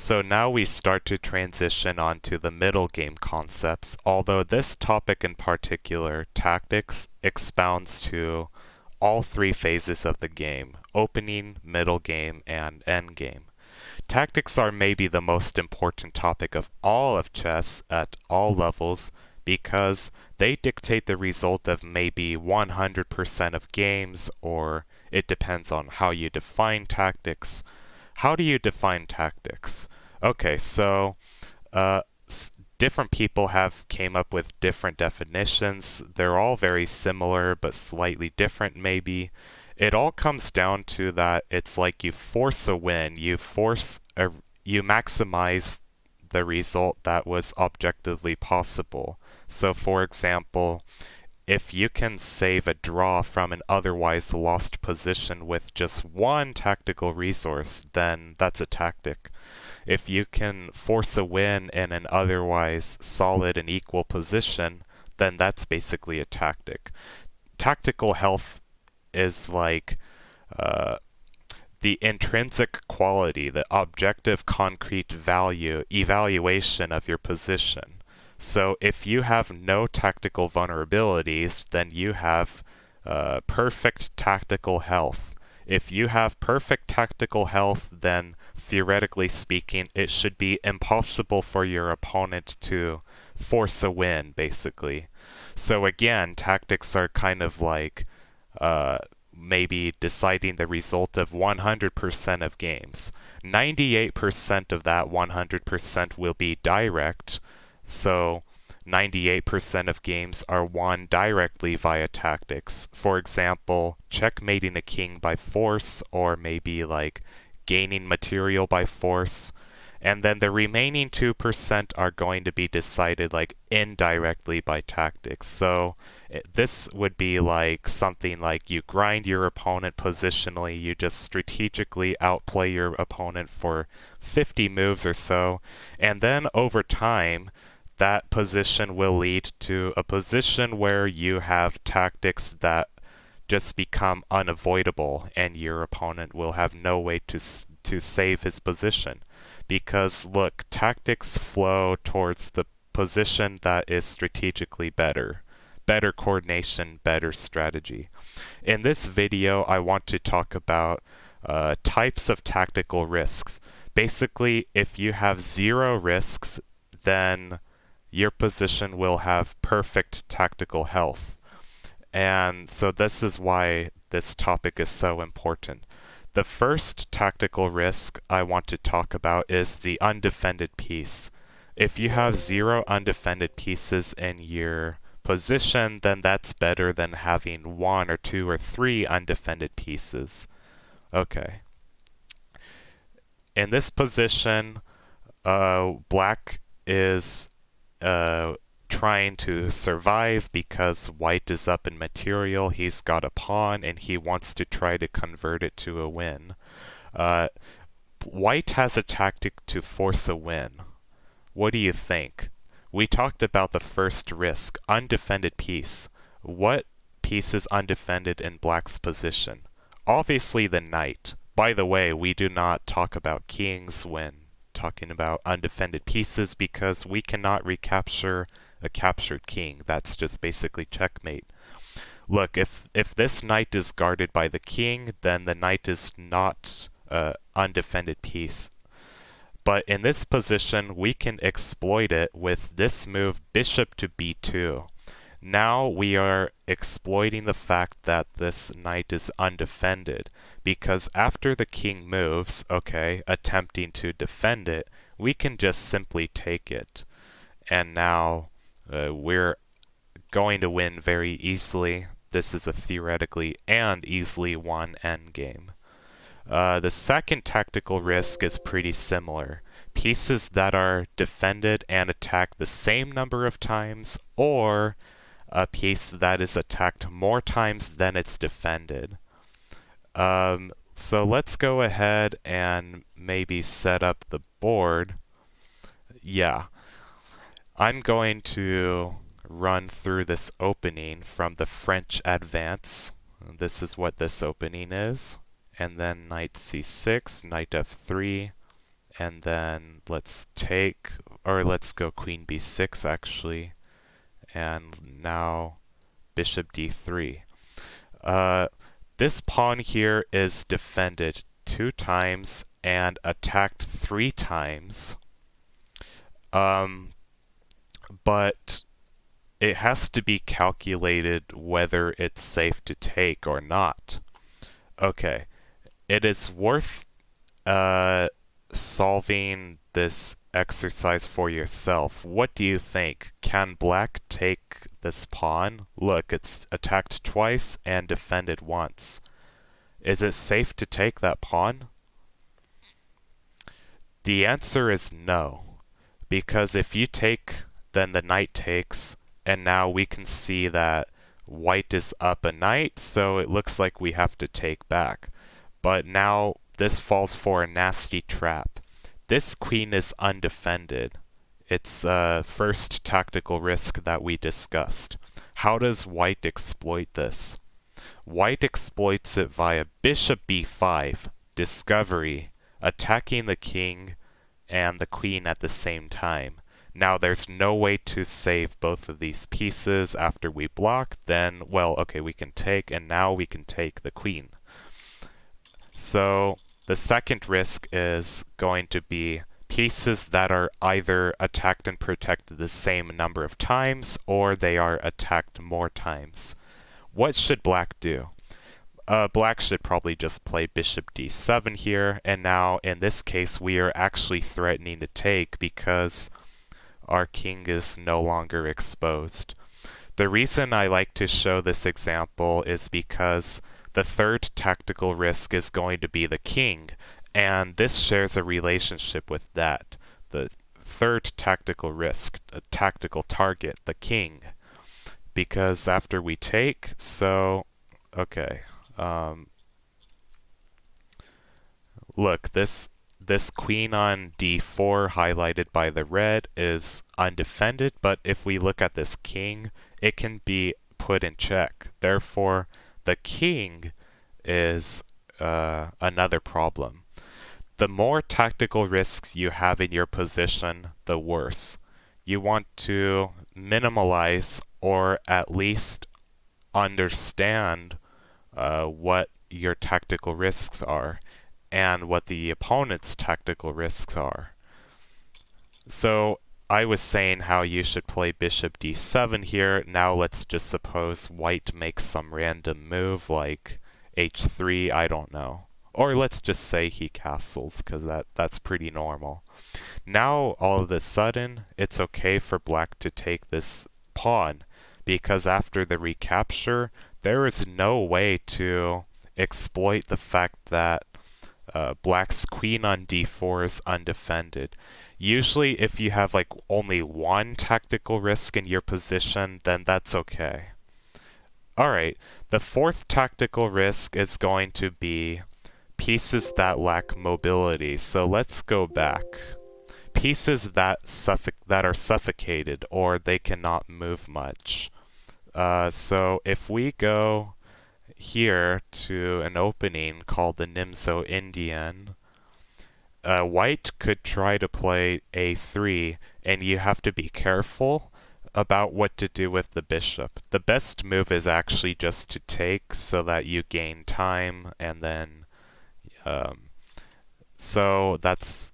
So now we start to transition onto the middle game concepts, although this topic in particular, tactics, expounds to all three phases of the game: opening, middle game, and end game. Tactics are maybe the most important topic of all of chess at all levels because they dictate the result of maybe 100% of games, or it depends on how you define tactics. How do you define tactics? Okay, so uh, different people have came up with different definitions. They're all very similar but slightly different maybe. It all comes down to that it's like you force a win. You maximize the result that was objectively possible. So for example, if you can save a draw from an otherwise lost position with just one tactical resource, then that's a tactic. If you can force a win in an otherwise solid and equal position, then that's basically a tactic. Tactical health is like uh, the intrinsic quality, the objective concrete value, evaluation of your position. So if you have no tactical vulnerabilities, then you have perfect tactical health. If you have perfect tactical health, then theoretically speaking, it should be impossible for your opponent to force a win, basically. So again, tactics are kind of like maybe deciding the result of 100% of games. 98% of that 100% will be direct, so 98% of games are won directly via tactics. For example, checkmating a king by force, or maybe like gaining material by force. And then the remaining 2% are going to be decided like indirectly by tactics. So this would be like something like you grind your opponent positionally, you just strategically outplay your opponent for 50 moves or so, and then over time, that position will lead to a position where you have tactics that just become unavoidable, and your opponent will have no way to save his position. Because look, tactics flow towards the position that is strategically better. Better coordination, better strategy. In this video, I want to talk about types of tactical risks. Basically, if you have zero risks, then your position will have perfect tactical health. And so this is why this topic is so important. The first tactical risk I want to talk about is the undefended piece. If you have zero undefended pieces in your position, then that's better than having one or two or three undefended pieces. Okay. In this position, black is trying to survive because white is up in material. He's got a pawn and he wants to try to convert it to a win. White has a tactic to force a win. What do you think? We talked about the first risk, undefended piece. What piece is undefended in black's position? Obviously the knight. By the way, we do not talk about kings when talking about undefended pieces because we cannot recapture a captured king. That's just basically checkmate. Look, if this knight is guarded by the king, then the knight is not an undefended piece. But in this position, we can exploit it with this move, bishop to b2. Now we are exploiting the fact that this knight is undefended, because after the king moves, okay, attempting to defend it, we can just simply take it. And now we're going to win very easily. This is a theoretically and easily won endgame. The second tactical risk is pretty similar. Pieces that are defended and attacked the same number of times, or a piece that is attacked more times than it's defended. So let's go ahead and maybe set up the board. Yeah, I'm going to run through this opening from the French advance. This is what this opening is. And then knight c6, knight f3, and then let's take, or let's go queen b6 actually, and now bishop d3. This pawn here is defended 2 times and attacked 3 times, but it has to be calculated whether it's safe to take or not. Okay, it is worth solving this exercise for yourself. What do you think? Can black take this pawn? Look, it's attacked twice and defended once. Is it safe to take that pawn? The answer is no, because if you take, then the knight takes, and now we can see that white is up a knight, so it looks like we have to take back. But now this falls for a nasty trap. This queen is undefended. It's first tactical risk that we discussed. How does white exploit this? White exploits it via bishop b5, discovery, attacking the king and the queen at the same time. Now there's no way to save both of these pieces after we block, then, well, okay, we can take, and now we can take the queen. So the second risk is going to be pieces that are either attacked and protected the same number of times, or they are attacked more times. What should black do? Black should probably just play bishop d7 here, and now in this case we are actually threatening to take because our king is no longer exposed. The reason I like to show this example is because the third tactical risk is going to be the king, and this shares a relationship with that. The third tactical risk, a tactical target, the king. Because after we take, so, okay. Look, this queen on d4 highlighted by the red is undefended, but if we look at this king, it can be put in check. Therefore, the king is another problem. The more tactical risks you have in your position, the worse. You want to minimize or at least understand what your tactical risks are and what the opponent's tactical risks are. So I was saying how you should play bishop d7 here. Now let's just suppose white makes some random move like h3, I don't know. Or let's just say he castles, because that's pretty normal. Now all of a sudden, it's okay for black to take this pawn, because after the recapture, there is no way to exploit the fact that black's queen on d4 is undefended. Usually if you have like only one tactical risk in your position, then that's okay. Alright, the fourth tactical risk is going to be pieces that lack mobility. So let's go back. Pieces that are suffocated or they cannot move much. So if we go here to an opening called the Nimzo Indian, white could try to play a3, and you have to be careful about what to do with the bishop. The best move is actually just to take so that you gain time, and then so that's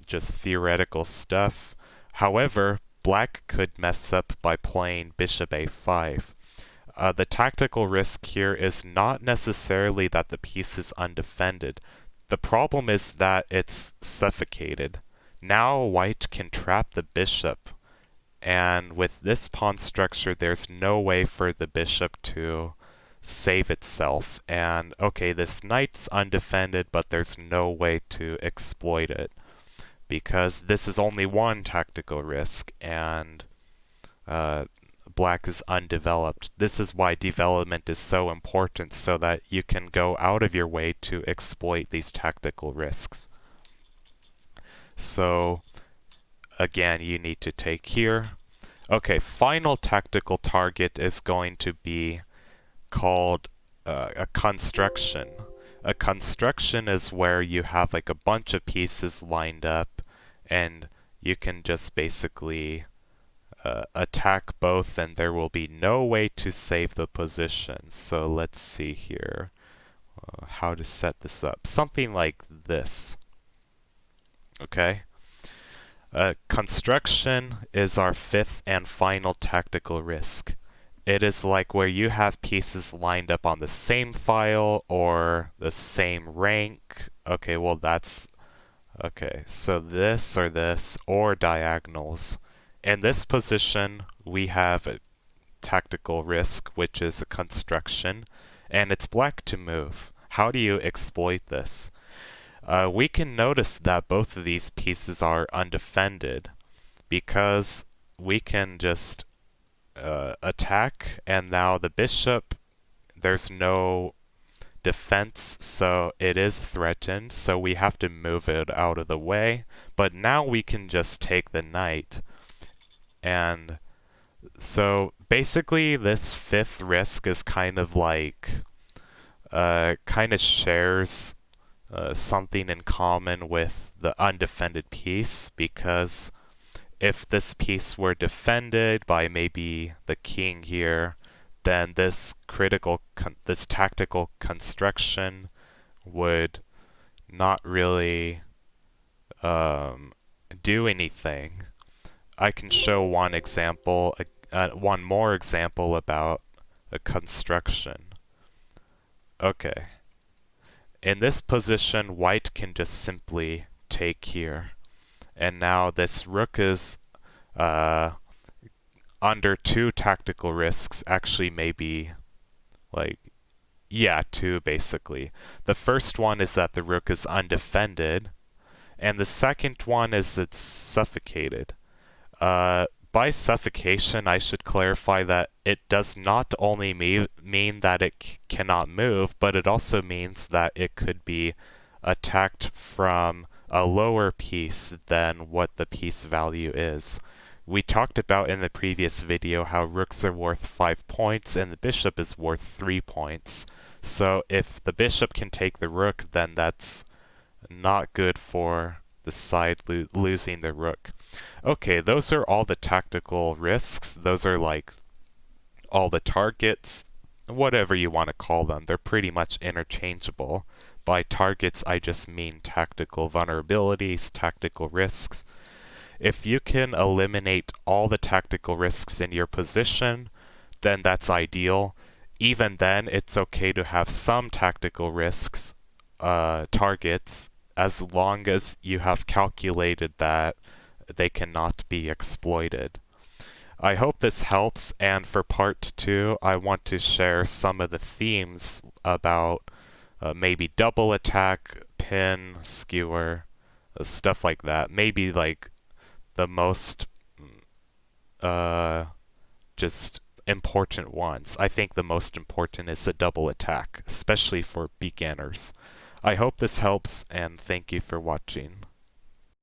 just theoretical stuff. However, black could mess up by playing bishop a5. The tactical risk here is not necessarily that the piece is undefended. The problem is that it's suffocated. Now white can trap the bishop, and with this pawn structure there's no way for the bishop to save itself. And okay, this knight's undefended, but there's no way to exploit it, because this is only one tactical risk, and black is undeveloped. This is why development is so important, so that you can go out of your way to exploit these tactical risks. So again, you need to take here. Okay, final tactical target is going to be called a construction. A construction is where you have like a bunch of pieces lined up and you can just basically attack both and there will be no way to save the position. So let's see here how to set this up. Something like this. Okay. Construction is our fifth and final tactical risk. It is like where you have pieces lined up on the same file or the same rank. Okay, well that's okay. So this or diagonals. In this position, we have a tactical risk, which is a construction, and it's black to move. How do you exploit this? We can notice that both of these pieces are undefended because we can just attack, and now the bishop, there's no defense, so it is threatened, so we have to move it out of the way. But now we can just take the knight. And so basically this fifth risk is kind of like, kind of shares something in common with the undefended piece, because if this piece were defended by maybe the king here, then this this tactical construction would not really do anything. I can show one example, one more example about a construction. Okay. In this position, white can just simply take here. And now this rook is under two tactical risks, actually maybe like, yeah, two basically. The first one is that the rook is undefended, and the second one is it's suffocated. By suffocation, I should clarify that it does not only mean that it cannot move, but it also means that it could be attacked from a lower piece than what the piece value is. We talked about in the previous video how rooks are worth 5 points and the bishop is worth 3 points. So if the bishop can take the rook, then that's not good for the side losing the rook. Okay, those are all the tactical risks. Those are like all the targets, whatever you want to call them. They're pretty much interchangeable. By targets, I just mean tactical vulnerabilities, tactical risks. If you can eliminate all the tactical risks in your position, then that's ideal. Even then, it's okay to have some tactical risks, targets, as long as you have calculated that they cannot be exploited. I hope this helps, and for part 2, I want to share some of the themes about maybe double attack, pin, skewer, stuff like that. Maybe like the most just important ones. I think the most important is a double attack, especially for beginners. I hope this helps, and thank you for watching.